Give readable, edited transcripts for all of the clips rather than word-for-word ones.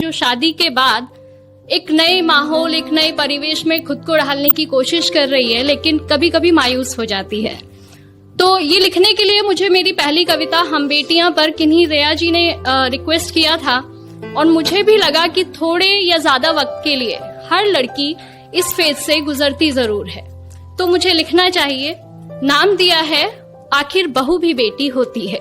जो शादी के बाद एक नए माहौल, एक नए परिवेश में खुद को ढालने की कोशिश कर रही है, लेकिन कभी कभी मायूस हो जाती है। तो ये लिखने के लिए मुझे मेरी पहली कविता हम बेटियां पर किन्हीं रेया जी ने रिक्वेस्ट किया था, और मुझे भी लगा कि थोड़े या ज्यादा वक्त के लिए हर लड़की इस फेज से गुजरती जरूर है, तो मुझे लिखना चाहिए। नाम दिया है आखिर बहू भी बेटी होती है।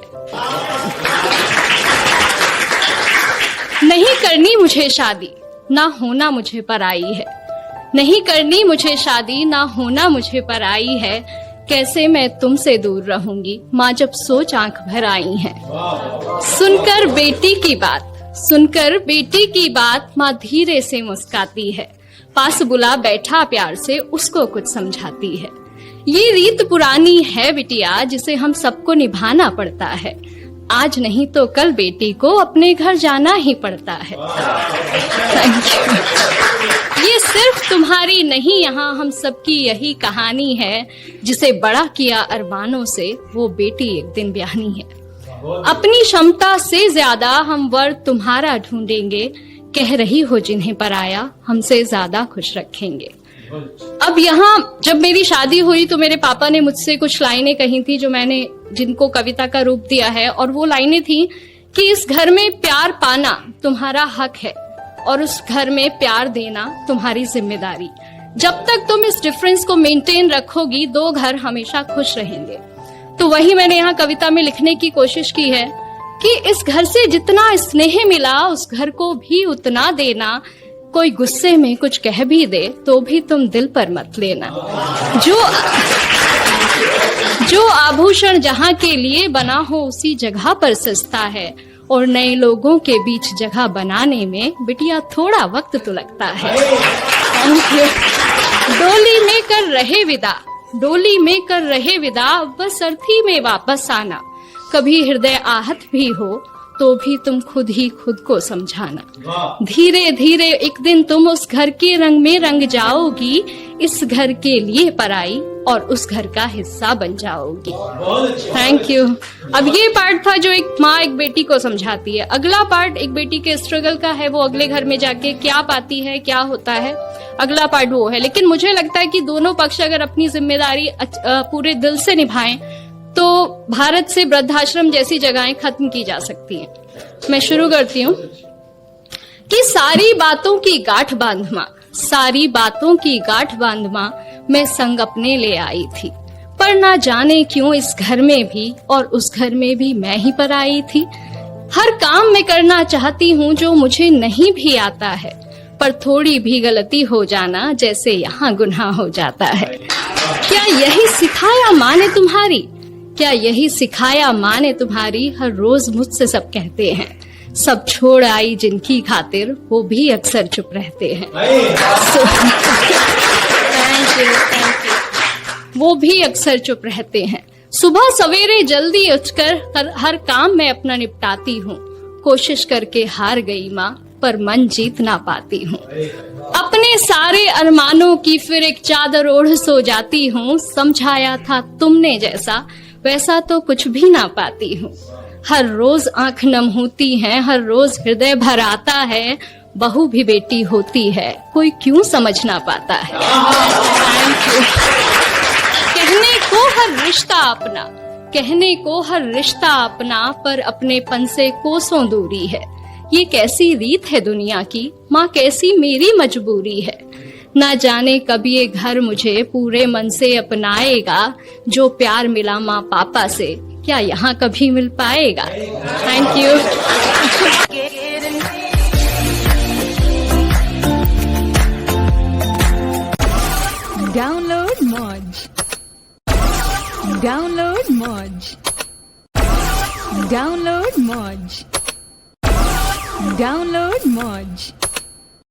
नहीं करनी मुझे शादी, ना होना मुझे पराई है। नहीं करनी मुझे शादी, ना होना मुझे पराई है। कैसे मैं तुमसे दूर रहूंगी, माँ जब सोच आंख भर आई है। सुनकर बेटी की बात माँ धीरे से मुस्काती है। पास बुला बैठा प्यार से उसको कुछ समझाती है। ये रीत पुरानी है बिटिया, जिसे हम सबको निभाना पड़ता है। आज नहीं तो कल बेटी को अपने घर जाना ही पड़ता है। Thank you. ये सिर्फ तुम्हारी नहीं, यहाँ हम सबकी यही कहानी है। जिसे बड़ा किया अरमानों से, वो बेटी एक दिन ब्याहनी है। अपनी क्षमता से ज्यादा हम वर तुम्हारा ढूंढेंगे। कह रही हो जिन्हें पराया, हमसे ज्यादा खुश रखेंगे। अब यहाँ जब मेरी शादी हुई तो मेरे पापा ने मुझसे कुछ लाइनें कही थी जो मैंने जिनको कविता का रूप दिया है, और वो लाइनें थी कि इस घर में प्यार पाना तुम्हारा हक है और उस घर में प्यार देना तुम्हारी जिम्मेदारी। जब तक तुम इस डिफरेंस को मेंटेन रखोगी, दो घर हमेशा खुश रहेंगे। तो वही मैंने यहाँ कविता में लिखने की कोशिश की है कि इस घर से जितना स्नेह मिला, उस घर को भी उतना देना। कोई गुस्से में कुछ कह भी दे तो भी तुम दिल पर मत लेना। जो आभूषण जहाँ के लिए बना हो, उसी जगह पर सस्ता है। और नए लोगों के बीच जगह बनाने में बिटिया थोड़ा वक्त तो लगता है। डोली में कर रहे विदा, बस अर्थी में वापस आना। कभी हृदय आहत भी हो तो भी तुम खुद ही खुद को समझाना। धीरे धीरे एक दिन तुम उस घर के रंग में रंग जाओगी। इस घर के लिए पराई और उस घर का हिस्सा बन जाओगी। Thank you. अब ये पार्ट था जो एक माँ एक बेटी को समझाती है। अगला पार्ट एक बेटी के स्ट्रगल का है, वो अगले घर में जाके क्या पाती है, क्या होता है, अगला पार्ट वो है। लेकिन मुझे लगता है कि दोनों पक्ष अगर अपनी जिम्मेदारी पूरे दिल से निभाएं तो भारत से वृद्धाश्रम जैसी जगहें खत्म की जा सकती हैं। मैं शुरू करती हूँ कि सारी बातों की गांठ बांध माँ मैं संग अपने ले आई थी। पर ना जाने क्यों इस घर में भी और उस घर में भी मैं ही पर आई थी। हर काम मैं करना चाहती हूँ जो मुझे नहीं भी आता है, पर थोड़ी भी गलती हो जाना जैसे यहाँ गुनाह हो जाता है। क्या यही सिखाया माँ ने तुम्हारी, हर रोज मुझसे सब कहते हैं। सब छोड़ आई जिनकी खातिर, वो भी अक्सर चुप रहते हैं। वो भी अक्सर चुप रहते हैं। सुबह सवेरे जल्दी उठकर हर काम मैं अपना निपटाती हूँ। कोशिश करके हार गई माँ, पर मन जीत ना पाती हूँ। अपने सारे अरमानों की फिर एक चादर ओढ़ सो जाती हूँ। समझाया था तुमने जैसा, वैसा तो कुछ भी ना पाती हूँ। हर रोज आंख नम होती है, हर रोज हृदय भर आता है। बहू भी बेटी होती है, कोई क्यों समझ ना पाता है। Thank you. कहने को हर रिश्ता अपना, पर अपनेपन से कोसों दूरी है। ये कैसी रीत है दुनिया की, माँ कैसी मेरी मजबूरी है। ना जाने कब ये घर मुझे पूरे मन से अपनाएगा। जो प्यार मिला माँ पापा से, क्या यहाँ कभी मिल पाएगा। Thank you. Download Moj.